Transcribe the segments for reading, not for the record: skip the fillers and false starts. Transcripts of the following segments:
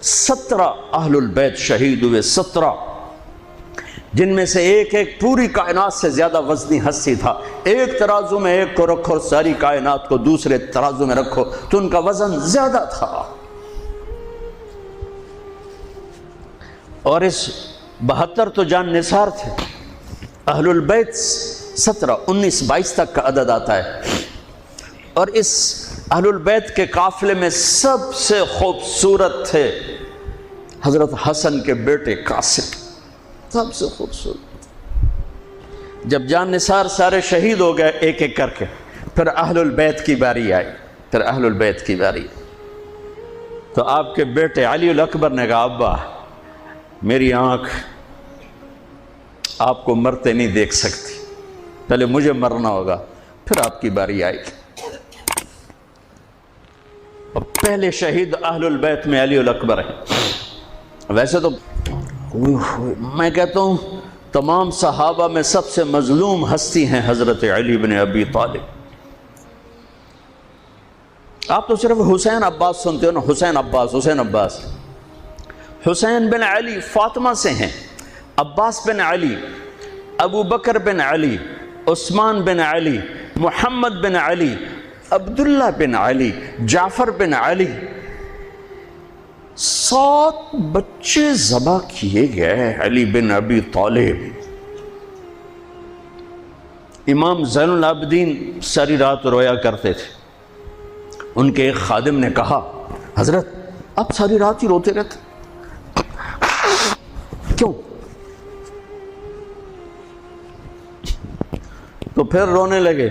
17 اہل البیت شہید ہوئے، 17، جن میں سے ایک ایک پوری کائنات سے زیادہ وزنی ہستی تھا۔ ایک ترازو میں ایک کو رکھو اور ساری کائنات کو دوسرے ترازو میں رکھو تو ان کا وزن زیادہ تھا۔ اور اس 72 تو جان نثار تھے۔ اہل البیت 17، 19، 22 تک کا عدد آتا ہے۔ اور اس اہل البیت کے قافلے میں سب سے خوبصورت تھے حضرت حسن کے بیٹے قاسم، سب سے خوبصورت۔ جب جان نثار سارے شہید ہو گئے ایک ایک کر کے، پھر اہل البیت کی باری آئی، پھر اہل البیت کی باری۔ تو آپ کے بیٹے علی الاکبر نے کہا ابا میری آنکھ آپ کو مرتے نہیں دیکھ سکتی، پہلے مجھے مرنا ہوگا پھر آپ کی باری آئے گی۔ اور پہلے شہید اہل البیت میں علی الاکبر ہیں۔ ویسے تو میں کہتا ہوں تمام صحابہ میں سب سے مظلوم ہستی ہیں حضرت علی بن ابی طالب۔ آپ تو صرف حسین عباس سنتے ہو نا، حسین عباس، حسین عباس۔ حسین بن علی فاطمہ سے ہیں، عباس بن علی، ابو بکر بن علی، عثمان بن علی، محمد بن علی، عبداللہ بن علی، جعفر بن علی، 7 بچے ذبح کیے گئے علی بن ابی طالب۔ امام زین العابدین ساری رات رویا کرتے تھے۔ ان کے ایک خادم نے کہا حضرت آپ ساری رات ہی روتے رہتے کیوں؟ تو پھر رونے لگے،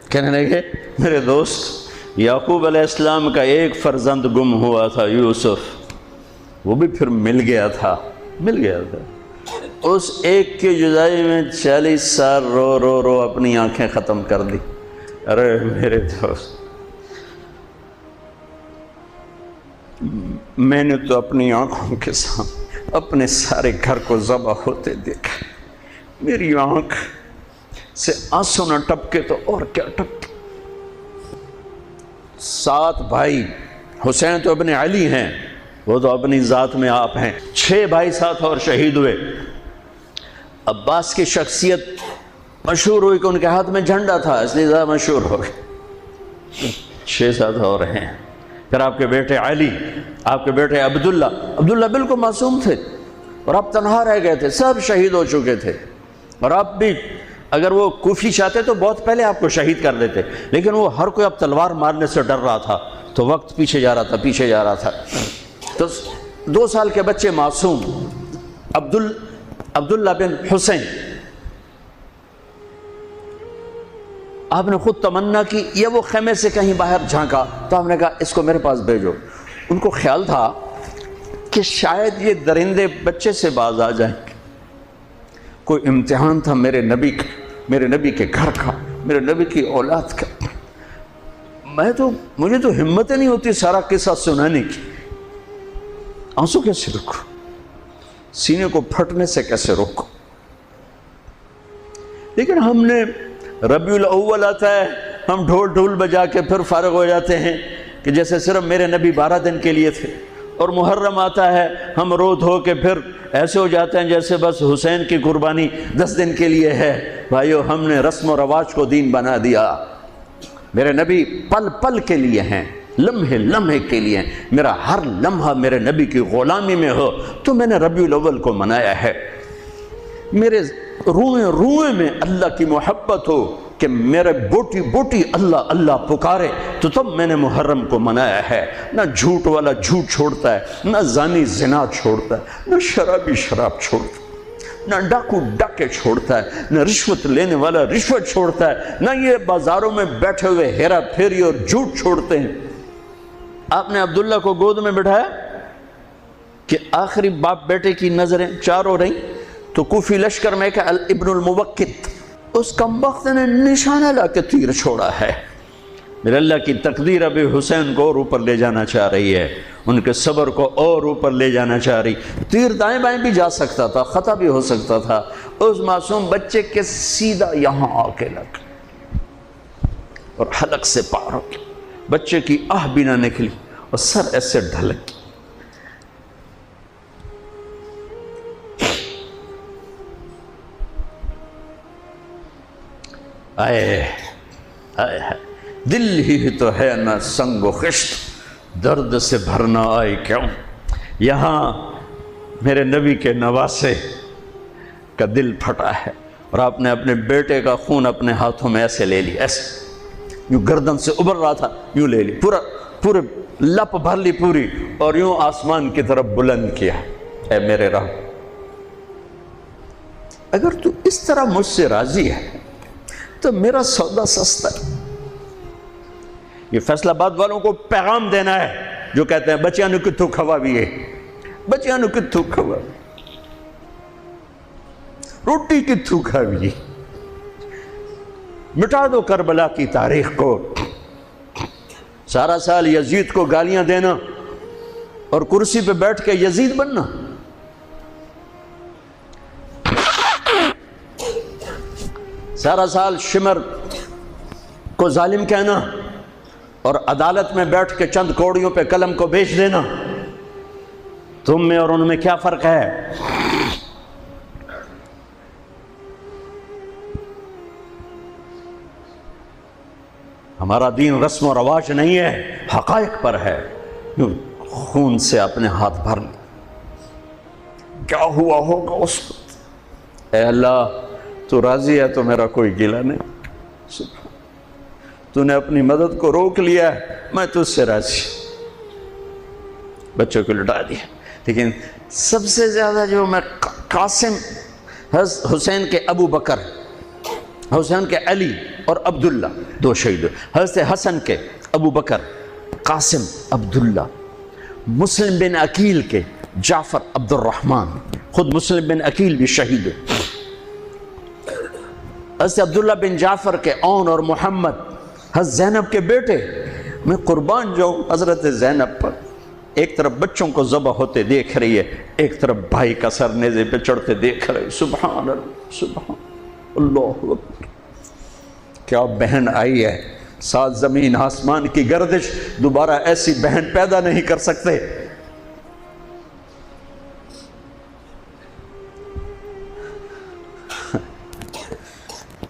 کہنے لگے میرے دوست یعقوب علیہ السلام کا ایک فرزند گم ہوا تھا یوسف، وہ بھی پھر مل گیا تھا۔ اس ایک کی جدائی میں 40 سال رو رو رو اپنی آنکھیں ختم کر دی۔ ارے میرے دوست میں نے تو اپنی آنکھوں کے سامنے اپنے سارے گھر کو ذبح ہوتے دیکھا، میری آنکھ سے آنسو نہ ٹپکے تو اور کیا ٹپکے۔ 7 بھائی، حسین تو ابن علی ہیں، وہ تو اپنی ذات میں آپ ہیں، 6 بھائی ساتھ اور شہید ہوئے۔ عباس کی شخصیت مشہور ہوئی کہ ان کے ہاتھ میں جھنڈا تھا، اس لیے زیادہ مشہور ہو گئے۔ 6-7 اور ہیں۔ پھر آپ کے بیٹے علی، آپ کے بیٹے عبداللہ بالکل معصوم تھے اور آپ تنہا رہ گئے تھے، سب شہید ہو چکے تھے۔ اور آپ بھی اگر وہ کوفی چاہتے تو بہت پہلے آپ کو شہید کر دیتے، لیکن وہ ہر کوئی اب تلوار مارنے سے ڈر رہا تھا تو وقت پیچھے جا رہا تھا۔ تو 2 سال کے بچے معصوم عبداللہ بن حسین، آپ نے خود تمنا کی، یہ وہ خیمے سے کہیں باہر جھانکا تو آپ نے کہا اس کو میرے پاس بھیجو۔ ان کو خیال تھا کہ شاید یہ درندے بچے سے باز آ جائیں، کوئی امتحان تھا میرے نبی کا، میرے نبی کے گھر کا، میرے نبی کی اولاد کا۔ مجھے تو ہمت نہیں ہوتی سارا قصہ سنانے کی، آنسو کیسے روکو، سینے کو پھٹنے سے کیسے روکو۔ لیکن ہم نے ربیع الاول آتا ہے، ہم ڈھول بجا کے پھر فارغ ہو جاتے ہیں کہ جیسے صرف میرے نبی 12 دن کے لیے تھے، اور محرم آتا ہے ہم رو دھو کے پھر ایسے ہو جاتے ہیں جیسے بس حسین کی قربانی 10 دن کے لیے ہے۔ بھائیو ہم نے رسم و رواج کو دین بنا دیا۔ میرے نبی پل پل کے لیے ہیں، لمحے لمحے کے لیے ہیں، میرا ہر لمحہ میرے نبی کی غلامی میں ہو تو میں نے ربیع الاول کو منایا ہے۔ میرے روئیں روئیں میں اللہ کی محبت ہو کہ میرے بوٹی بوٹی اللہ اللہ پکارے تو تب میں نے محرم کو منایا ہے۔ نہ جھوٹ والا جھوٹ چھوڑتا ہے، نہ زانی زنا چھوڑتا ہے، نہ شرابی شراب چھوڑتا ہے، نہ ڈاکو ڈاکے چھوڑتا ہے، نہ رشوت لینے والا رشوت چھوڑتا ہے، نہ یہ بازاروں میں بیٹھے ہوئے ہیرا پھیری اور جھوٹ چھوڑتے ہیں۔ آپ نے عبداللہ کو گود میں بٹھایا کہ آخری باپ بیٹے کی نظریں 4 ہو رہیں تو کوفی لشکر میں کہ ابن الموقت، اس کمبخت نے نشانہ لا کے تیر چھوڑا ہے۔ میرے اللہ کی تقدیر ابھی حسین کو اور اوپر لے جانا چاہ رہی ہے، ان کے صبر کو اور اوپر لے جانا چاہ رہی۔ تیر دائیں بائیں بھی جا سکتا تھا، خطا بھی ہو سکتا تھا، اس معصوم بچے کے سیدھا یہاں آ کے لگ اور حلق سے پار ہو گیا، بچے کی آہ بھی نہ نکلی اور سر ایسے ڈھلک۔ آئے آئے دل ہی تو ہے نہ سنگ و خشت، درد سے بھرنا آئے کیوں؟ یہاں میرے نبی کے نواسے کا دل پھٹا ہے، اور آپ نے اپنے بیٹے کا خون اپنے ہاتھوں میں ایسے لے لی، ایسے یوں گردن سے ابھر رہا تھا، یوں لے لی، پورے لپ بھر لی پوری، اور یوں آسمان کی طرف بلند کیا۔ اے میرے رب، اگر تو اس طرح مجھ سے راضی ہے تو میرا سودا سستا ہے۔ یہ فیصل آباد والوں کو پیغام دینا ہے جو کہتے ہیں بچیاں نو کتھوں کھوا بھی ہے، بچیاں نو کتھوں کھوا، روٹی کتھوں کھاوی، مٹا دو کربلا کی تاریخ کو۔ سارا سال یزید کو گالیاں دینا اور کرسی پہ بیٹھ کے یزید بننا، سارا سال شمر کو ظالم کہنا اور عدالت میں بیٹھ کے چند کوڑیوں پہ قلم کو بیچ دینا، تم میں اور ان میں کیا فرق ہے؟ ہمارا دین رسم و رواج نہیں ہے، حقائق پر ہے۔ خون سے اپنے ہاتھ بھر لے، کیا ہوا ہوگا اس وقت؟ اے اللہ تو راضی ہے تو میرا کوئی گلہ نہیں، تو نے اپنی مدد کو روک لیا ہے، میں تجھ سے راضی۔ بچوں کو لٹا دیا، لیکن سب سے زیادہ جو میں قاسم، حسین کے ابو بکر، حسین کے علی اور عبداللہ دو شہید، حضرت حسن کے ابو بکر، قاسم، عبداللہ، مسلم بن عقیل کے جعفر عبد الرحمن، خود مسلم بن عقیل بھی شہید، حضرت عبداللہ بن جعفر کے اون اور محمد، حضرت زینب کے بیٹے۔ میں قربان جاؤں حضرت زینب پر، ایک طرف بچوں کو ذبح ہوتے دیکھ رہی ہے، ایک طرف بھائی کا سر نیزے پہ چڑھتے دیکھ رہے، سبحان اللہ، سبحان اللہ اکبر۔ کیا بہن آئی ہے، ساتھ زمین آسمان کی گردش، دوبارہ ایسی بہن پیدا نہیں کر سکتے۔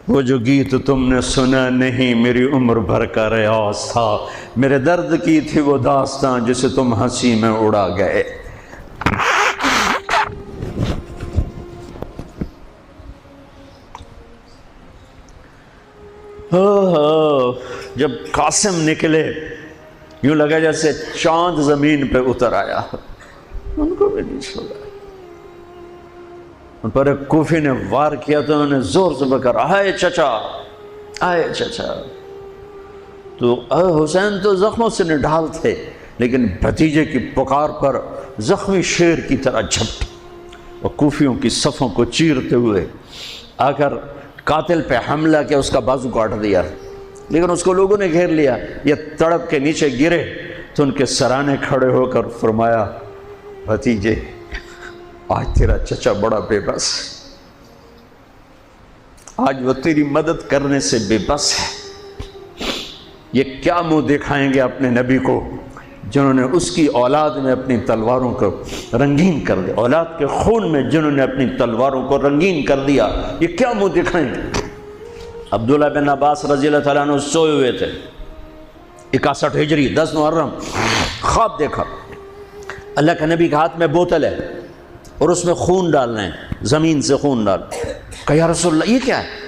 وہ جو گیت تم نے سنا نہیں میری عمر بھر کا ریاض تھا، میرے درد کی تھی وہ داستاں جسے تم ہنسی میں اڑا گئے۔ جب قاسم نکلے یوں لگا جیسے چاند زمین پہ اتر آیا، ان کو بھی نہیں چھوڑا۔ ان پر ایک کوفی نے وار کیا تو انہوں نے زور سے بکر، آئے چچا، آئے چچا۔ تو حسین تو زخموں سے نڈھال تھے، لیکن بھتیجے کی پکار پر زخمی شیر کی طرح جھپٹ اور کوفیوں کی صفوں کو چیرتے ہوئے آ کر قاتل پہ حملہ کیا، اس کا بازو کاٹ دیا، لیکن اس کو لوگوں نے گھیر لیا۔ یہ تڑپ کے نیچے گرے تو ان کے سرانے کھڑے ہو کر فرمایا، بھتیجے آج تیرا چچا بڑا بے بس، آج وہ تیری مدد کرنے سے بے بس ہے۔ یہ کیا منہ دکھائیں گے اپنے نبی کو جنہوں نے اس کی اولاد میں اپنی تلواروں کو رنگین کر دیا، اولاد کے خون میں جنہوں نے اپنی تلواروں کو رنگین کر دیا، یہ کیا منہ دکھائیں گے؟ عبداللہ بن عباس رضی اللہ تعالیٰ عنہ سوئے ہوئے تھے، 61 ہجری 10 محرم، خواب دیکھا اللہ کے نبی کے ہاتھ میں بوتل ہے اور اس میں خون ڈالنا ہے، زمین سے خون ڈال۔ کہا یا رسول اللہ یہ کیا ہے؟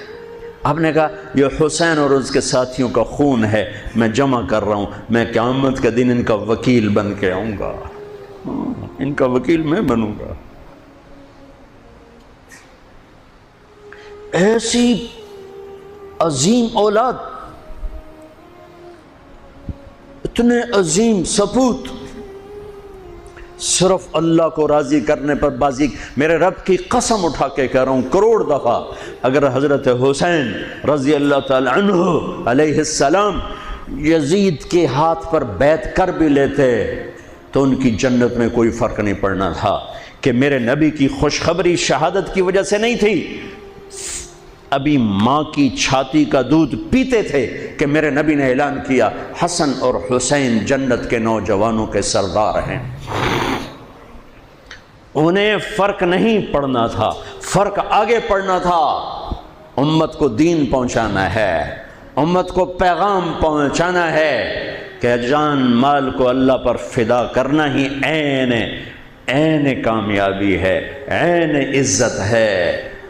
آپ نے کہا یہ حسین اور اس کے ساتھیوں کا خون ہے، میں جمع کر رہا ہوں، میں قیامت کے دن ان کا وکیل بن کے آؤں گا، ان کا وکیل میں بنوں گا۔ ایسی عظیم اولاد، اتنے عظیم سپوت، صرف اللہ کو راضی کرنے پر بازی۔ میرے رب کی قسم اٹھا کے کہہ رہا ہوں، کروڑ دفعہ اگر حضرت حسین رضی اللہ تعالی عنہ علیہ السلام یزید کے ہاتھ پر بیعت کر بھی لیتے تو ان کی جنت میں کوئی فرق نہیں پڑنا تھا، کہ میرے نبی کی خوشخبری شہادت کی وجہ سے نہیں تھی، ابھی ماں کی چھاتی کا دودھ پیتے تھے کہ میرے نبی نے اعلان کیا حسن اور حسین جنت کے نوجوانوں کے سردار ہیں۔ انہیں فرق نہیں پڑنا تھا، فرق آگے پڑنا تھا، امت کو دین پہنچانا ہے، امت کو پیغام پہنچانا ہے کہ جان مال کو اللہ پر فدا کرنا ہی عین کامیابی ہے، عین عزت ہے،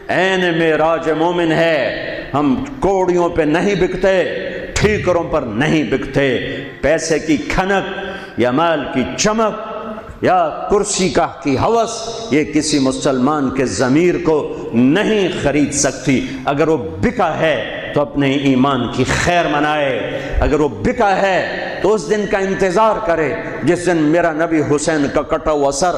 عین معراج مومن ہے۔ ہم کوڑیوں پہ نہیں بکتے، ٹھیکروں پر نہیں بکتے، پیسے کی کھنک یا مال کی چمک یا کرسی کی ہوس یہ کسی مسلمان کے ضمیر کو نہیں خرید سکتی۔ اگر وہ بکا ہے تو اپنے ایمان کی خیر منائے، اگر وہ بکا ہے تو اس دن کا انتظار کرے جس دن میرا نبی حسین کا کٹا ہوا سر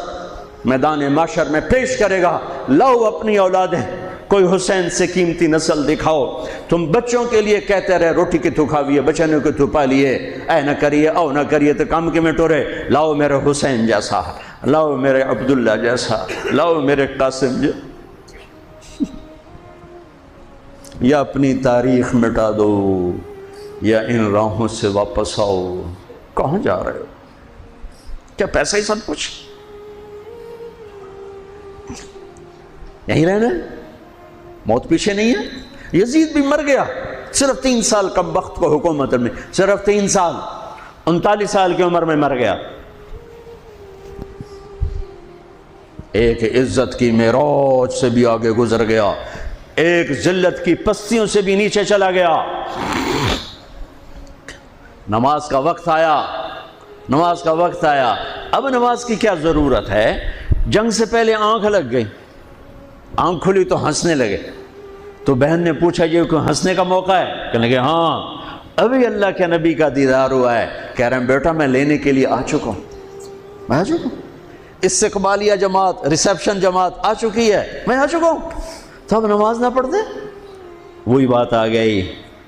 میدان محشر میں پیش کرے گا۔ لاؤ اپنی اولادیں، کوئی حسین سے قیمتی نسل دکھاؤ۔ تم بچوں کے لیے کہتے رہے روٹی کی تو کھاویے، بچنے کو تو پالیے، اے نہ کریے او نہ کریے تو کام کے میں ٹورے۔ لاؤ میرے حسین جیسا، لاؤ میرے عبداللہ جیسا، لاؤ میرے قاسم جیسا۔ یا اپنی تاریخ مٹا دو یا ان راہوں سے واپس آؤ۔ کہاں جا رہے ہو؟ کیا پیسہ ہی سب کچھ؟ یہیں رہنا ہے؟ موت پیچھے نہیں ہے؟ یزید بھی مر گیا صرف 3 سال کم وقت کو حکومت میں، صرف 3 سال، 39 سال کی عمر میں مر گیا۔ ایک عزت کی معراج سے بھی آگے گزر گیا، ایک ذلت کی پستیوں سے بھی نیچے چلا گیا۔ نماز کا وقت آیا، نماز کا وقت آیا۔ اب نماز کی کیا ضرورت ہے؟ جنگ سے پہلے آنکھ لگ گئی، آنکھ کھلی تو ہنسنے لگے۔ تو بہن نے پوچھا یہ کوئی ہنسنے کا موقع ہے؟ کہنے لگے ہاں ابھی اللہ کے نبی کا دیدار ہوا ہے۔ کہہ رہے ہیں بیٹا میں لینے کے لیے آ چکا ہوں، میں آ چکا ہوں، استقبالیہ جماعت، ریسیپشن جماعت آ چکی ہے، میں آ چکا ہوں۔ تو اب نماز نہ پڑھتے؟ وہی بات آ گئی،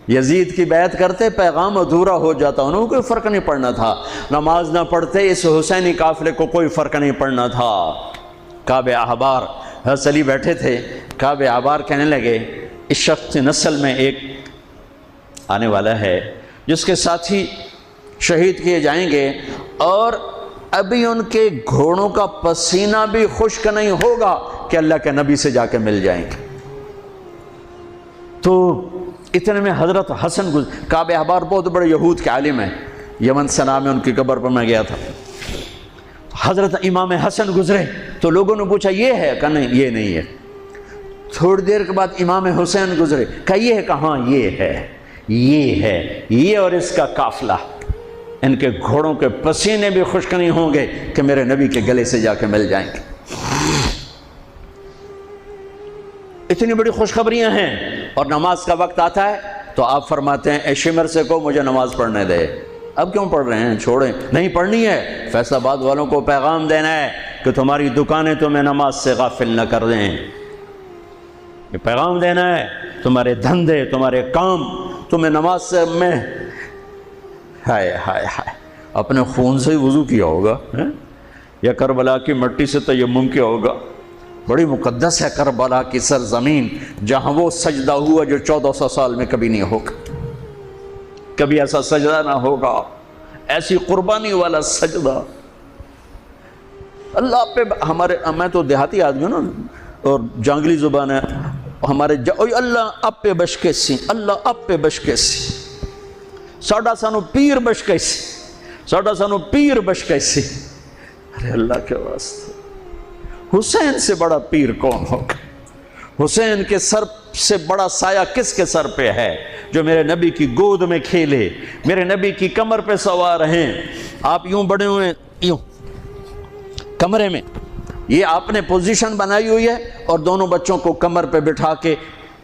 یزید کی بیعت کرتے پیغام ادھورا ہو جاتا، انہوں کو کوئی فرق نہیں پڑنا تھا۔ نماز نہ پڑھتے اس حسینی قافلے کو کوئی فرق نہیں پڑنا تھا۔ کعب احبار حضرت علی بیٹھے تھے، کعب احبار کہنے لگے اس شخص نسل میں ایک آنے والا ہے جس کے ساتھی شہید کیے جائیں گے اور ابھی ان کے گھوڑوں کا پسینہ بھی خشک نہیں ہوگا کہ اللہ کے نبی سے جا کے مل جائیں گے۔ تو اتنے میں حضرت حسن کعب احبار بہت بڑے یہود کے عالم ہیں، یمن سنا میں ان کی قبر پر میں گیا تھا۔ حضرت امام حسن گزرے تو لوگوں نے پوچھا یہ ہے؟ کہا نہیں یہ نہیں ہے۔ تھوڑی دیر کے بعد امام حسین گزرے، کہا یہ ہے؟ کہاں یہ ہے، یہ ہے، یہ اور اس کا قافلہ، ان کے گھوڑوں کے پسینے بھی خشک نہیں ہوں گے کہ میرے نبی کے گلے سے جا کے مل جائیں گے۔ اتنی بڑی خوشخبریاں ہیں، اور نماز کا وقت آتا ہے تو آپ فرماتے ہیں اے شمر سے کو مجھے نماز پڑھنے دے۔ اب کیوں پڑھ رہے ہیں؟ چھوڑیں، نہیں پڑھنی ہے۔ فیصل آباد والوں کو پیغام دینا ہے کہ تمہاری دکانیں تمہیں نماز سے غافل نہ کر دیں، یہ پیغام دینا ہے۔ تمہارے دھندے، تمہارے کام تمہیں نماز سے میں ہائے ہائے ہائے اپنے خون سے ہی وضو کیا ہوگا یا کربلا کی مٹی سے تیمم کیا ہوگا۔ بڑی مقدس ہے کربلا کی سرزمین، جہاں وہ سجدہ ہوا جو 1400 سال میں کبھی نہیں ہوگا، کبھی ایسا سجدہ نہ ہوگا، ایسی قربانی والا سجدہ۔ اللہ پہ ہمارے، میں تو دیہاتی آدمی ہوں نا اور جانگلی زبان ہے ہمارے، اللہ آپ پہ بشکے سی، اللہ آپ پہ بشکے سی، ساڈا سانو پیر بشکے سی، ساڈا سانو پیر بشکے سی۔ ارے اللہ کے واسطے، حسین سے بڑا پیر کون ہوگا؟ حسین کے سر سے بڑا سایہ کس کے سر پہ ہے جو میرے نبی کی گود میں کھیلے، میرے نبی کی کمر پہ سوار ہیں۔ آپ یوں بڑے ہوئے یوں کمرے میں، یہ آپ نے پوزیشن بنائی ہوئی ہے اور دونوں بچوں کو کمر پہ بٹھا کے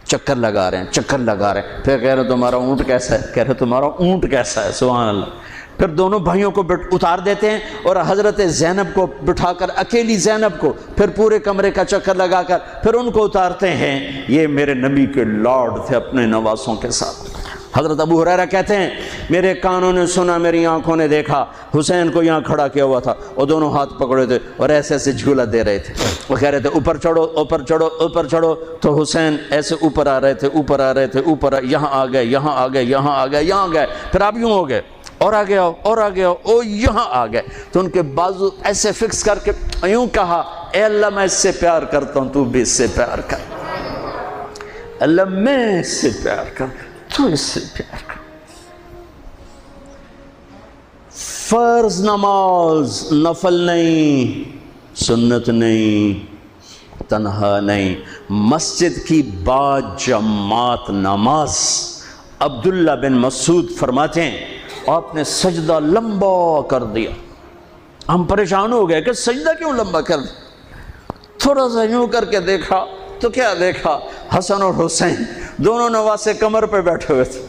چکر لگا رہے ہیں، چکر لگا رہے ہیں۔ پھر کہہ رہے تمہارا اونٹ کیسا ہے؟ کہہ رہے تمہارا اونٹ کیسا ہے؟ سبحان اللہ۔ پھر دونوں بھائیوں کو اتار دیتے ہیں اور حضرت زینب کو بٹھا کر، اکیلی زینب کو، پھر پورے کمرے کا چکر لگا کر پھر ان کو اتارتے ہیں۔ یہ میرے نبی کے لاڈ تھے اپنے نواسوں کے ساتھ۔ حضرت ابو ہریرہ کہتے ہیں میرے کانوں نے سنا، میری آنکھوں نے دیکھا، حسین کو یہاں کھڑا کیا ہوا تھا اور دونوں ہاتھ پکڑے تھے اور ایسے ایسے جھولا دے رہے تھے، وہ کہہ رہے تھے اوپر چڑھو اوپر چڑھو اوپر چڑھو، تو حسین ایسے اوپر آ رہے تھے، اوپر آ رہے تھے، اوپر، یہاں آ گئے، یہاں آ گئے، یہاں آ گئے، یہاں گئے، پھر آپ یوں ہو گئے اور آگے آؤ اور آگے آؤ، او یہاں آ گئے۔ تو ان کے بازو ایسے فکس کر کے یوں کہا اے اللہ میں اس سے پیار کرتا ہوں، تو بھی اس سے پیار کر۔ اللہ میں اس سے پیار کر، تو اس سے پیار کر۔ فرض نماز نفل نہیں، سنت نہیں، تنہا نہیں، مسجد کی با جماعت نماز۔ عبداللہ بن مسعود فرماتے ہیں آپ نے سجدہ لمبا کر دیا، ہم پریشان ہو گئے کہ سجدہ کیوں لمبا کر دیا؟ تھوڑا سا یوں کر کے دیکھا تو کیا دیکھا؟ حسن اور حسین دونوں نواسے کمر پہ بیٹھے ہوئے تھے۔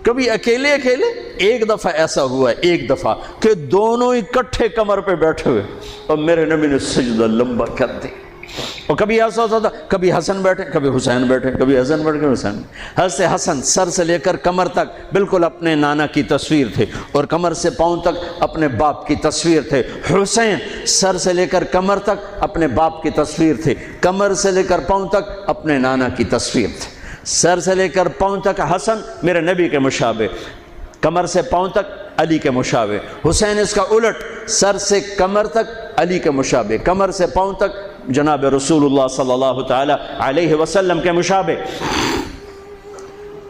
کبھی اکیلے اکیلے، ایک دفعہ ایسا ہوا ہے، ایک دفعہ کہ دونوں اکٹھے کمر پہ بیٹھے ہوئے اور میرے نبی نے سجدہ لمبا کر دی۔ اور کبھی ایسا ہوتا تھا، کبھی حسن بیٹھے، کبھی حسین بیٹھے، کبھی حسن بیٹھے، کبھی حسین۔ حضرت حسن سر سے لے کر کمر تک بالکل اپنے نانا کی تصویر تھے، اور کمر سے پاؤں تک اپنے باپ کی تصویر تھے۔ حسین سر سے لے کر کمر تک اپنے باپ کی تصویر تھے، کمر سے لے کر پاؤں تک اپنے نانا کی تصویر تھے۔ سر سے لے کر پاؤں تک حسن میرے نبی کے مشابہ، کمر سے پاؤں تک علی کے مشابہ۔ حسین اس کا الٹ، سر سے کمر تک علی کے مشابہ، کمر سے پاؤں تک جناب رسول اللہ صلی اللہ تعالی علیہ وسلم کے مشابہ۔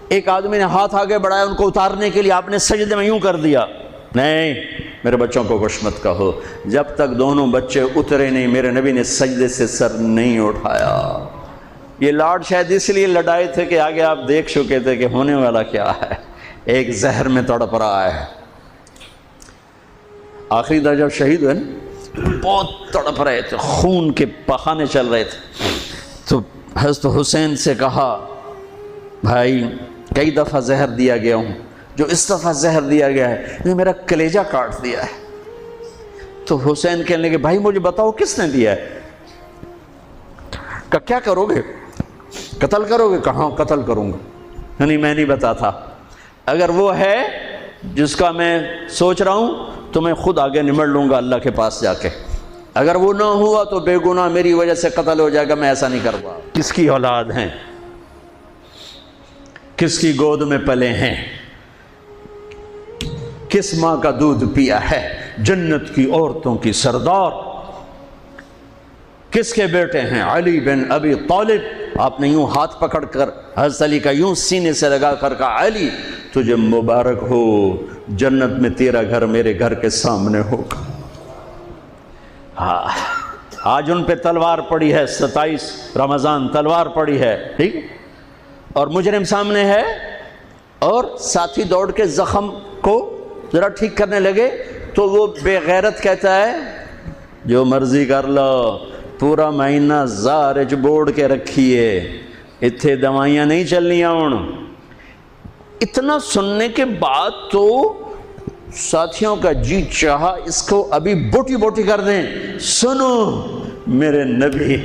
ایک آدمی نے ہاتھ آگے بڑھایا ان کو اتارنے کے لیے، آپ نے سجدے میں یوں کر دیا۔ نہیں، میرے بچوں کو کچھ مت کہو، جب تک دونوں بچے اترے نہیں میرے نبی نے سجدے سے سر نہیں اٹھایا۔ یہ لاڈ شاید اس لیے لڑائے تھے کہ آگے آپ دیکھ چکے تھے کہ ہونے والا کیا ہے، ایک زہر میں تڑپ رہا ہے۔ آخری دن جب شہید ہوئے نا، بہت تڑپ رہے تھے، خون کے بہانے چل رہے تھے، تو حضرت حسین سے کہا بھائی کئی دفعہ زہر دیا گیا ہوں، جو اس دفعہ زہر دیا گیا ہے یہ میرا کلیجہ کاٹ دیا ہے۔ تو حسین کہنے لگے بھائی مجھے بتاؤ کس نے دیا ہے؟ کہ کیا کرو گے؟ قتل کرو گے؟ کہاں قتل کروں گا، نہیں میں نہیں بتاتا، اگر وہ ہے جس کا میں سوچ رہا ہوں تو میں خود آگے نمٹ لوں گا اللہ کے پاس جا کے، اگر وہ نہ ہوا تو بے گناہ میری وجہ سے قتل ہو جائے گا، میں ایسا نہیں کروں گا۔ کس کی اولاد ہیں، کس کی گود میں پلے ہیں، کس ماں کا دودھ پیا ہے، جنت کی عورتوں کی سردار کس کے بیٹے ہیں؟ علی بن ابی طالب۔ آپ نے یوں ہاتھ پکڑ کر حضرت علی کا یوں سینے سے لگا کر کہا علی تجھے مبارک ہو، جنت میں تیرا گھر میرے گھر کے سامنے ہوگا۔ آج ان پہ تلوار پڑی ہے، 27 رمضان تلوار پڑی ہے، ٹھیک، اور مجرم سامنے ہے، اور ساتھی دوڑ کے زخم کو ذرا ٹھیک کرنے لگے تو وہ بے غیرت کہتا ہے جو مرضی کر لو، پورا مہینہ زارج بوڑ کے رکھیے، اتھے دوائیاں نہیں چلنیاں ہوں۔ اتنا سننے کے بعد تو ساتھیوں کا جی چاہا اس کو ابھی بوٹی بوٹی کر دیں۔ سنو میرے نبی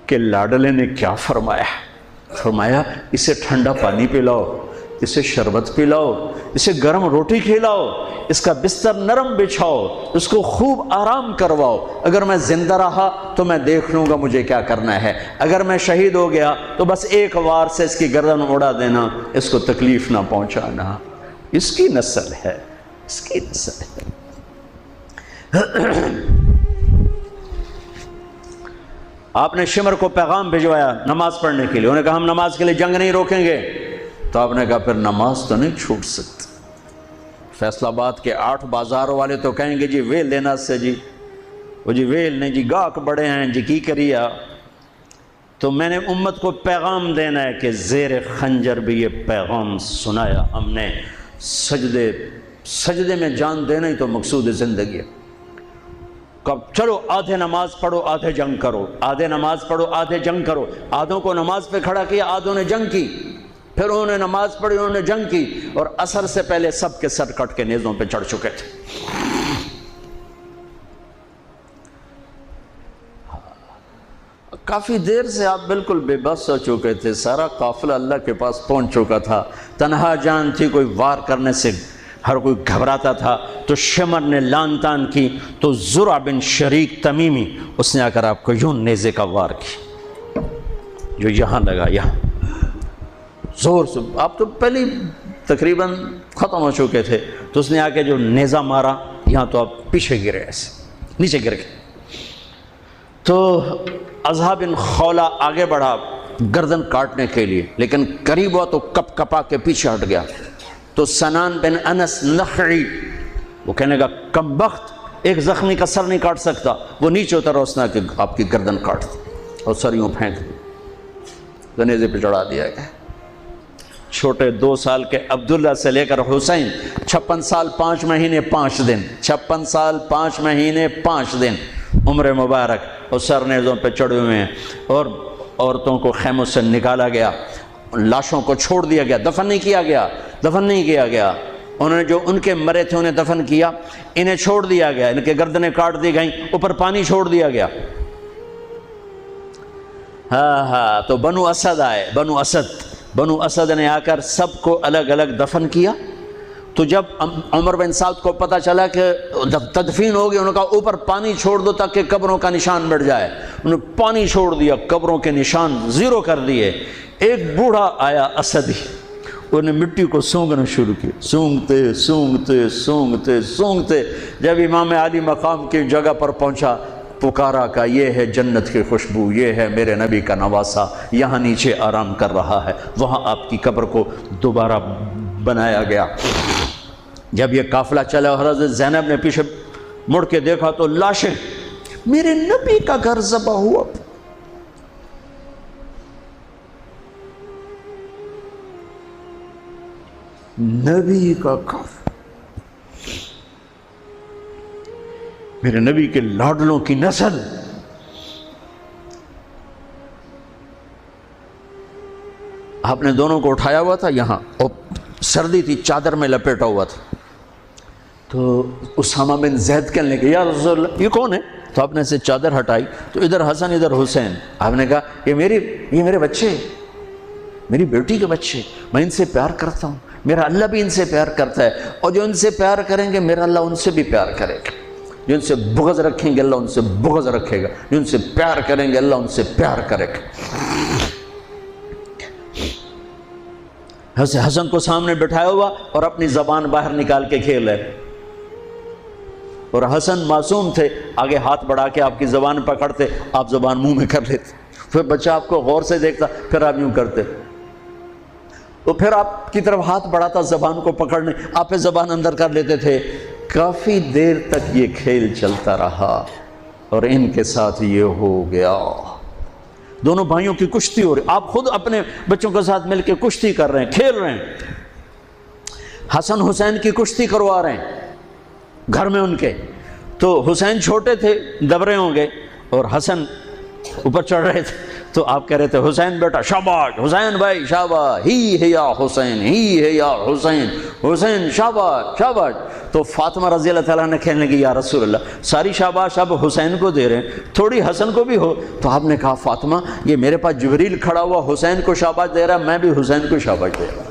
کے لاڈلے نے کیا فرمایا، فرمایا اسے ٹھنڈا پانی پلاؤ، اسے شربت پلاؤ، اسے گرم روٹی کھلاؤ، اس کا بستر نرم بچھاؤ، اس کو خوب آرام کرواؤ، اگر میں زندہ رہا تو میں دیکھ لوں گا مجھے کیا کرنا ہے، اگر میں شہید ہو گیا تو بس ایک وار سے اس کی گردن اڑا دینا، اس کو تکلیف نہ پہنچانا۔ اس کی نسل ہے، اس کی نسل ہے۔ آپ نے شمر کو پیغام بھجوایا نماز پڑھنے کے لیے، انہوں نے کہا ہم نماز کے لیے جنگ نہیں روکیں گے، تو آپ نے کہا پھر نماز تو نہیں چھوٹ سکتی۔ فیصل آباد کے 8 بازاروں والے تو کہیں گے جی ویل لینا سے جی، وہ جی ویل نہیں جی، گاہک بڑے ہیں جی کی کریا۔ تو میں نے امت کو پیغام دینا ہے کہ زیر خنجر بھی یہ پیغام سنایا ہم نے، سجدے میں جان دینا ہی تو مقصود زندگی ہے۔ کب چلو آدھے نماز پڑھو آدھے جنگ کرو، آدھے نماز پڑھو آدھے جنگ کرو۔ آدھوں کو نماز پہ کھڑا کیا، آدھوں نے جنگ کی، پھر انہوں نے نماز پڑھی انہوں نے جنگ کی، اور عصر سے پہلے سب کے سر کٹ کے نیزوں پہ چڑھ چکے تھے۔ کافی دیر سے آپ بالکل بے بس ہو چکے تھے، سارا قافلہ اللہ کے پاس پہنچ چکا تھا، تنہا جان تھی، کوئی وار کرنے سے ہر کوئی گھبراتا تھا۔ تو شمر نے لان تان کی تو زرع بن شریک تمیمی اس نے آ کر آپ کو یوں نیزے کا وار کی، جو یہاں لگا، یہاں زور سے، آپ تو پہلے تقریباً ختم ہو چکے تھے، تو اس نے آ کے جو نیزہ مارا یہاں، تو آپ پیچھے گرے، ایسے نیچے گر گئے۔ تو اضحیٰ بن خولہ آگے بڑھا گردن کاٹنے کے لیے، لیکن قریب ہوا تو کپ کپا کے پیچھے ہٹ گیا۔ تو سنان بن انس نخعی وہ کہنے کا کم بخت، ایک زخمی کا سر نہیں کاٹ سکتا، وہ نیچے اترا، اس نے کہ آپ کی گردن کاٹ دی اور سر یوں پھینک دی، گنیزے پہ چڑھا دیا گیا۔ چھوٹے 2 سال کے عبداللہ سے لے کر حسین 56 سال 5 مہینے 5 دن، 56 سال 5 مہینے 5 دن عمر مبارک، اور سر نیزوں پہ چڑھے ہوئے ہیں، اور عورتوں کو خیموں سے نکالا گیا، لاشوں کو چھوڑ دیا گیا، دفن نہیں کیا گیا۔ انہوں نے جو ان کے مرے تھے انہیں دفن کیا، انہیں چھوڑ دیا گیا، ان کے گردنیں کاٹ دی گئیں، اوپر پانی چھوڑ دیا گیا۔ ہاں تو بنو اسد آئے، بنو اسد نے آ کر سب کو الگ الگ دفن کیا۔ تو جب عمر بن سعد کو پتہ چلا کہ تدفین ہو گئی، انہوں نے کہا اوپر پانی چھوڑ دو تاکہ قبروں کا نشان مٹ جائے۔ انہوں نے پانی چھوڑ دیا، قبروں کے نشان زیرو کر دیے۔ ایک بوڑھا آیا اسدی، انہوں نے مٹی کو سونگنا شروع کیا، سونگتے جب امام علی مقام کی جگہ پر پہنچا، پکارا کہ یہ ہے جنت کی خوشبو، یہ ہے میرے نبی کا نواسہ، یہاں نیچے آرام کر رہا ہے۔ وہاں آپ کی قبر کو دوبارہ بنایا گیا۔ جب یہ قافلہ چلا، حضرت زینب نے پیچھے مڑ کے دیکھا تو لاشیں، میرے نبی کا گھر ذبح ہوا، نبی کا گھر، میرے نبی کے لاڈلوں کی نسل۔ آپ نے دونوں کو اٹھایا ہوا تھا یہاں، اور سردی تھی، چادر میں لپیٹا ہوا تھا۔ تو اسامہ بن زید کہنے لگے یا رسول اللہ یہ کون ہے؟ تو آپ نے سے چادر ہٹائی تو ادھر حسن ادھر حسین۔ آپ نے کہا یہ میرے بچے، میری بیٹی کے بچے، میں ان سے پیار کرتا ہوں، میرا اللہ بھی ان سے پیار کرتا ہے، اور جو ان سے پیار کریں گے میرا اللہ ان سے بھی پیار کرے گا، جو ان سے بغض رکھیں گے اللہ ان سے بغض رکھے گا، جو ان سے پیار کریں گے اللہ ان سے پیار کرے گا۔ حسن کو سامنے بٹھایا ہوا اور اپنی زبان باہر نکال کے کھیل ہے، اور حسن معصوم تھے، آگے ہاتھ بڑھا کے آپ کی زبان پکڑتے، آپ زبان منہ میں کر لیتے، پھر بچہ آپ کو غور سے دیکھتا، پھر آپ یوں کرتے، تو پھر آپ کی طرف ہاتھ بڑھاتا زبان کو پکڑنے، آپ پہ زبان اندر کر لیتے تھے۔ کافی دیر تک یہ کھیل چلتا رہا اور ان کے ساتھ یہ ہو گیا۔ دونوں بھائیوں کی کشتی ہو رہی، آپ خود اپنے بچوں کے ساتھ مل کے کشتی کر رہے ہیں، کھیل رہے ہیں، حسن حسین کی کشتی کروا رہے ہیں گھر میں ان کے۔ تو حسین چھوٹے تھے، دبرے ہوں گے، اور حسن اوپر چڑھ رہے تھے، تو آپ کہہ رہے تھے حسین بیٹا شاباش، حسین بھائی شاباش، ہی ہے یا حسین، ہی ہے یا حسین، حسین شاباش شاباش۔ تو فاطمہ رضی اللہ تعالیٰ نے کہنے لگی یا رسول اللہ ساری شاباش اب حسین کو دے رہے ہیں، تھوڑی حسن کو بھی ہو۔ تو آپ نے کہا فاطمہ یہ میرے پاس جبریل کھڑا ہوا حسین کو شاباش دے رہا، میں بھی حسین کو شاباش دے رہا۔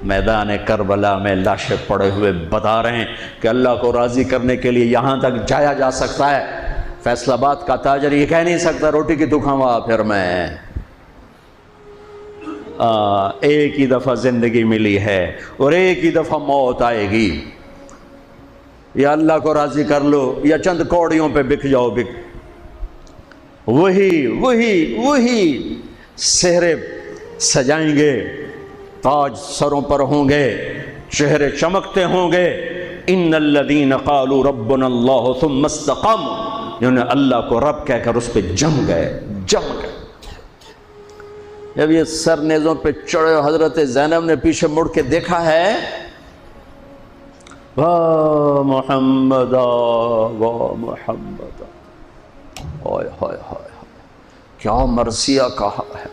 میدان کربلا میں لاشیں پڑے ہوئے بتا رہے ہیں کہ اللہ کو راضی کرنے کے لیے یہاں تک جایا جا سکتا ہے۔ فیصل آباد کا تاجر یہ کہہ نہیں سکتا روٹی کی دکھاوا پھر میں، ایک ہی دفعہ زندگی ملی ہے اور ایک ہی دفعہ موت آئے گی، یا اللہ کو راضی کر لو یا چند کوڑیوں پہ بک جاؤ۔ وہی سہرے سجائیں گے، تاج سروں پر ہوں گے، چہرے چمکتے ہوں گے۔ ان الذین قالوا ربنا اللہ ثم استقاموا، جنہوں نے اللہ کو رب کہہ کر اس پہ جم گئے۔ جب یہ سر نیزوں پہ چڑھے، حضرت زینب نے پیچھے مڑ کے دیکھا ہے، واہ محمد واہ محمد، ہائے ہائے ہائے کیا مرثیہ کہا ہے،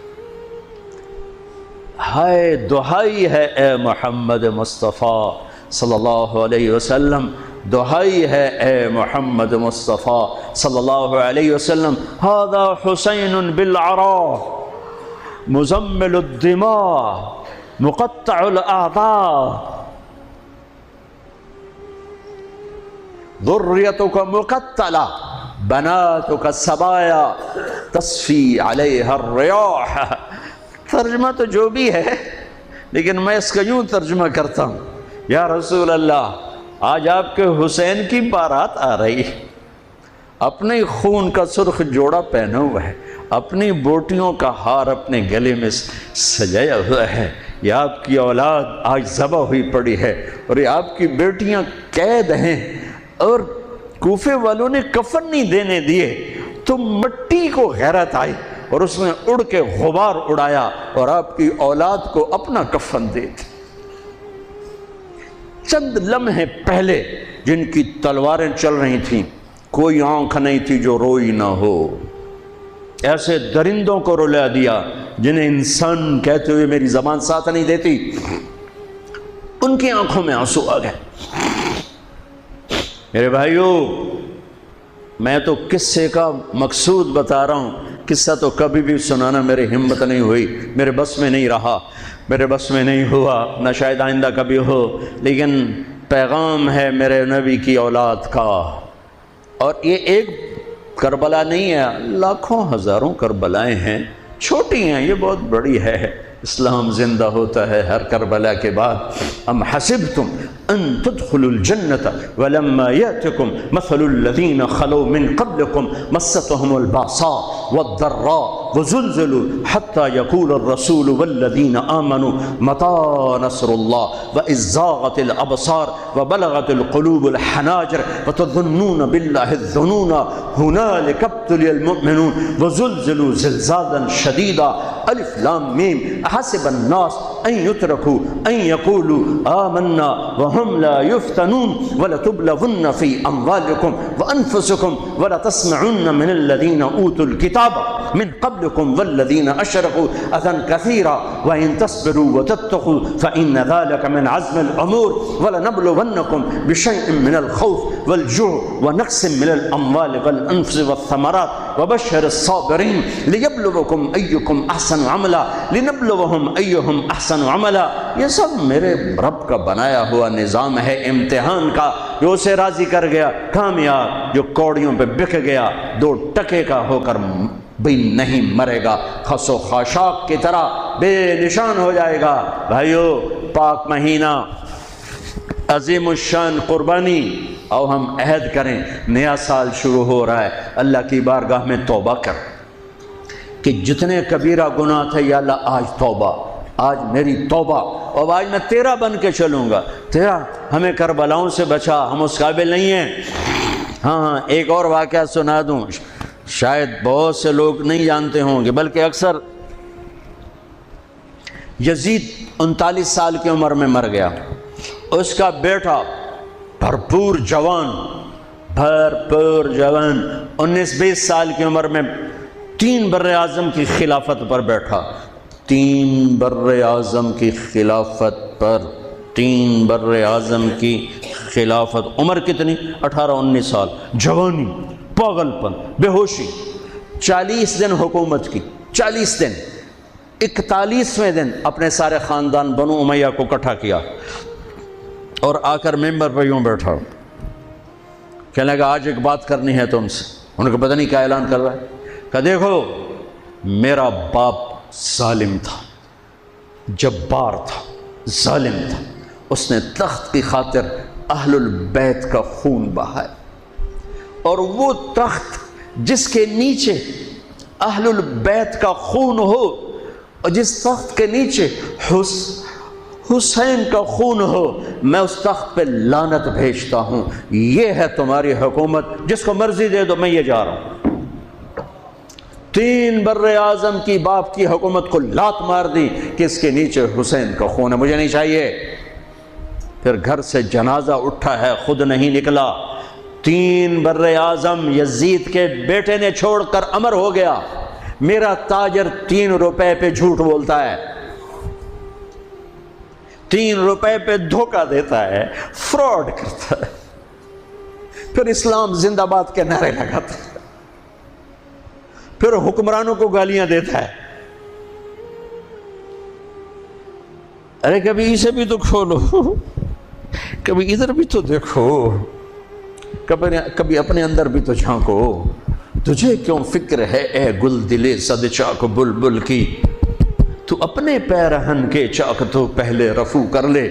ہائے دہائی ہے اے محمد مصطفیٰ صلی اللہ علیہ وسلم، دہائی ہے اے محمد مصطفیٰ صلی اللہ علیہ وسلم۔ ھذا حسین بالعراء مزمل الدماء مقطع الاعضاء ذریتک مقتلہ بناتک سبایا تصفی علیہا الریاح۔ ترجمہ تو جو بھی ہے لیکن میں اس کا یوں ترجمہ کرتا ہوں، یا رسول اللہ آج آپ کے حسین کی بارات آ رہی، اپنے خون کا سرخ جوڑا پہنا ہوا ہے، اپنی بوٹیوں کا ہار اپنے گلے میں سجایا ہوا ہے، یہ آپ کی اولاد آج ذبح ہوئی پڑی ہے اور یہ آپ کی بیٹیاں قید ہیں، اور کوفے والوں نے کفن نہیں دینے دیے تو مٹی کو غیرت آئی اور اس نے اڑ کے غبار اڑایا اور آپ کی اولاد کو اپنا کفن دے دی۔ چند لمحے پہلے جن کی تلواریں چل رہی تھیں، کوئی آنکھ نہیں تھی جو روئی نہ ہو، ایسے درندوں کو رلا دیا جنہیں انسان کہتے ہوئے میری زبان ساتھ نہیں دیتی، ان کی آنکھوں میں آنسو آ گئے۔ میرے بھائیو، میں تو قصے کا مقصود بتا رہا ہوں، قصہ تو کبھی بھی سنانا میری ہمت نہیں ہوئی، میرے بس میں نہیں رہا، میرے بس میں نہیں ہوا، نہ شاید آئندہ کبھی ہو، لیکن پیغام ہے میرے نبی کی اولاد کا۔ اور یہ ایک کربلا نہیں ہے، لاکھوں ہزاروں کربلائیں ہیں، چھوٹی ہیں، یہ بہت بڑی ہے۔ اسلام زندہ ہوتا ہے ہر کربلا کے بعد۔ ام حسبتم ان تدخلوا الجنة ولما يأتكم مثل الذين خلوا من قبلكم مستهم البأساء والضراء وزلزلوا حتى يقول الرسول والذين آمنوا متى نصر الله وإذ زاغت الأبصار وبلغت القلوب الحناجر وتظنون بالله الظنون هنالك ابتلي المؤمنون وزلزلوا زلزالا شديدا الف لام میم احسب الناس ان يتركوا ان يقولوا آمنا وهم لا يفتنون ولتبلغن في اموالكم وانفسكم ولتسمعن من الذين اوتوا الكتاب من قبلكم والذين اشركوا اذى كثيرا وان تصبروا وتتقوا فان ذلك من عزم الامور ولنبلونكم بشيء من الخوف والجوع ونقص من الاموال والانفس والثمرات وبشر الصابرين ليبلوكم ايكم احسن عملا لنبلوهم ايهم احسن عملا۔ یہ سب میرے رب کا بنایا ہوا نظام ہے امتحان کا، جو اسے راضی کر گیا کامیاب، جو کوڑیوں پہ بک گیا 2 ٹکے کا ہو کر بھی نہیں مرے گا، خس و خاشاک کی طرح بے نشان ہو جائے گا۔ بھائیو، پاک مہینہ، عظیم الشان قربانی، آؤ ہم عہد کریں، نیا سال شروع ہو رہا ہے، اللہ کی بارگاہ میں توبہ کر کہ جتنے کبیرہ گناہ تھے یا اللہ آج توبہ، آج میری توبہ، اور آج میں تیرا بن کے چلوں گا، تیرا ہمیں کربلاؤں سے بچا، ہم اس قابل نہیں ہیں۔ ہاں ایک اور واقعہ سنا دوں، شاید بہت سے لوگ نہیں جانتے ہوں گے، بلکہ اکثر۔ یزید 39 سال کی عمر میں مر گیا، اس کا بیٹا بھرپور جوان 19-20 سال کی عمر میں 3 بر اعظم کی خلافت پر بیٹھا، 3 بر اعظم کی خلافت پر، 3 بر اعظم کی خلافت، عمر کتنی؟ 18-19 سال، جوانی، پاگل پن، بے ہوشی، 40 دن حکومت کی، 40 دن، 41ویں دن اپنے سارے خاندان بنو امیہ کو اکٹھا کیا اور آ کر ممبر پہ یوں بیٹھا، کہنے لگا آج ایک بات کرنی ہے تم سے۔ انہوں نے پتہ نہیں کیا اعلان کر رہا ہے، کہ دیکھو میرا باپ ظالم تھا، جبار تھا، ظالم تھا، اس نے تخت کی خاطر اہل البیت کا خون بہایا، اور وہ تخت جس کے نیچے اہل البیت کا خون ہو اور جس تخت کے نیچے حسین کا خون ہو، میں اس تخت پہ لعنت بھیجتا ہوں۔ یہ ہے تمہاری حکومت، جس کو مرضی دے دو، میں یہ جا رہا ہوں۔ 3 بر اعظم کی باپ کی حکومت کو لات مار دی کہ اس کے نیچے حسین کا خون ہے، مجھے نہیں چاہیے۔ پھر گھر سے جنازہ اٹھا ہے، خود نہیں نکلا۔ 3 بر اعظم یزید کے بیٹے نے چھوڑ کر امر ہو گیا، میرا تاجر 3 روپے پہ جھوٹ بولتا ہے، 3 روپے پہ دھوکہ دیتا ہے، فراڈ کرتا ہے، پھر اسلام زندہ باد کے نعرے لگاتا ہے، پھر حکمرانوں کو گالیاں دیتا ہے۔ ارے کبھی اسے بھی تو کھولو، کبھی ادھر بھی تو دیکھو، کبھی اپنے اندر بھی تو جھانکو۔ تجھے کیوں فکر ہے اے گل دلے صد چاک بلبل کی، تو اپنے پیرہن کے چاک تو پہلے رفو کر لے۔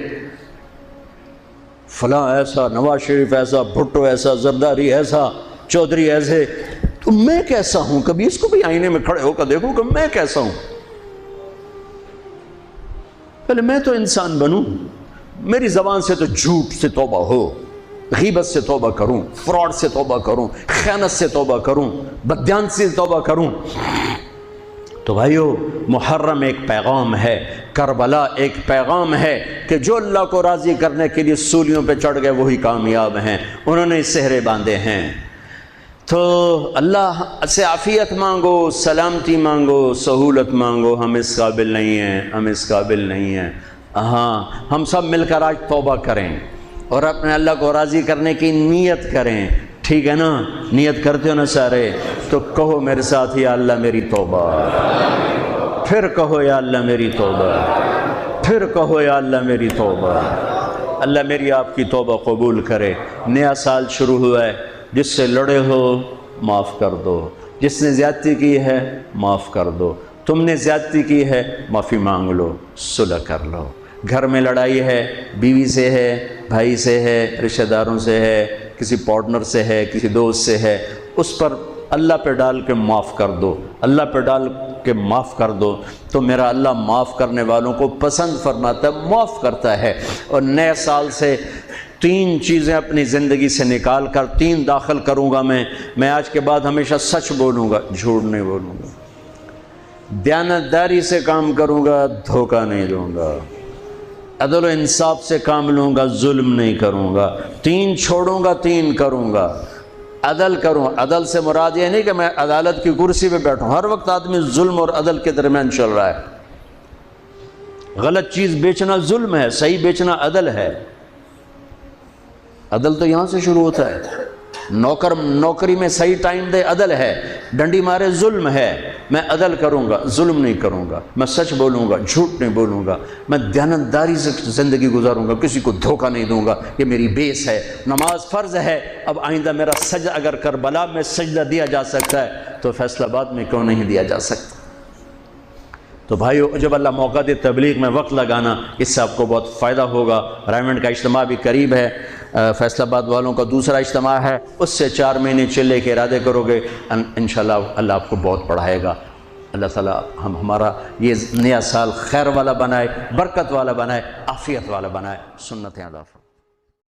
فلاں ایسا، نواز شریف ایسا، بھٹو ایسا، زرداری ایسا، چودھری ایسے، تو میں کیسا ہوں؟ کبھی اس کو بھی آئینے میں کھڑے ہو کر دیکھو کہ میں کیسا ہوں. پہلے میں تو انسان بنوں. میری زبان سے تو جھوٹ سے توبہ ہو، غیبت سے توبہ کروں، فراڈ سے توبہ کروں، خیانت سے توبہ کروں، بددیانتی سے توبہ کروں. تو بھائیو، محرم ایک پیغام ہے، کربلا ایک پیغام ہے کہ جو اللہ کو راضی کرنے کے لیے سولیوں پہ چڑھ گئے وہی کامیاب ہیں. انہوں نے سہرے باندھے ہیں. تو اللہ سے عافیت مانگو، سلامتی مانگو، سہولت مانگو. ہم اس قابل نہیں ہیں، ہم اس قابل نہیں ہیں. ہاں، ہم سب مل کر آج توبہ کریں اور اپنے اللہ کو راضی کرنے کی نیت کریں. ٹھیک ہے نا؟ نیت کرتے ہو نا سارے؟ تو کہو میرے ساتھ، یا اللہ میری توبہ. پھر کہو یا اللہ میری توبہ. پھر کہو یا اللہ میری توبہ. اللہ میری آپ کی توبہ قبول کرے. نیا سال شروع ہوا ہے، جس سے لڑے ہو معاف کر دو، جس نے زیادتی کی ہے معاف کر دو. تم نے زیادتی کی ہے، معافی مانگ لو، صلح کر لو. گھر میں لڑائی ہے، بیوی سے ہے، بھائی سے ہے، رشتہ داروں سے ہے، کسی پارٹنر سے ہے، کسی دوست سے ہے، اس پر اللہ پہ ڈال کے معاف کر دو. اللہ پہ ڈال کے معاف کر دو تو میرا اللہ معاف کرنے والوں کو پسند فرماتا ہے، معاف کرتا ہے. اور نئے سال سے 3 چیزیں اپنی زندگی سے نکال کر 3 داخل کروں گا. میں آج کے بعد ہمیشہ سچ بولوں گا، جھوٹ نہیں بولوں گا. دیانتداری سے کام کروں گا، دھوکہ نہیں دوں گا. عدل و انصاف سے کام لوں گا، ظلم نہیں کروں گا. 3 چھوڑوں گا، 3 کروں گا. عدل کروں. عدل سے مراد یہ نہیں کہ میں عدالت کی کرسی پہ بیٹھوں. ہر وقت آدمی ظلم اور عدل کے درمیان چل رہا ہے. غلط چیز بیچنا ظلم ہے، صحیح بیچنا عدل ہے. عدل تو یہاں سے شروع ہوتا ہے. نوکری میں صحیح ٹائم دے، عدل ہے. ڈنڈی مارے، ظلم ہے. میں عدل کروں گا، ظلم نہیں کروں گا. میں سچ بولوں گا، جھوٹ نہیں بولوں گا. میں دیانتداری سے زندگی گزاروں گا، کسی کو دھوکہ نہیں دوں گا. یہ میری بیس ہے. نماز فرض ہے. اب آئندہ میرا سجدہ، اگر کربلا میں سجدہ دیا جا سکتا ہے تو فیصل آباد میں کیوں نہیں دیا جا سکتا؟ تو بھائیو، جب اللہ موقع دے تبلیغ میں وقت لگانا، اس سے آپ کو بہت فائدہ ہوگا. رائمنڈ کا اجتماع بھی قریب ہے. فیصل آباد والوں کا دوسرا اجتماع ہے، اس سے 4 مہینے چلے کے ارادے کرو گے، انشاءاللہ اللہ آپ کو بہت پڑھائے گا. اللہ تعالیٰ ہمارا یہ نیا سال خیر والا بنائے، برکت والا بنائے، عافیت والا بنائے. سنت ادا.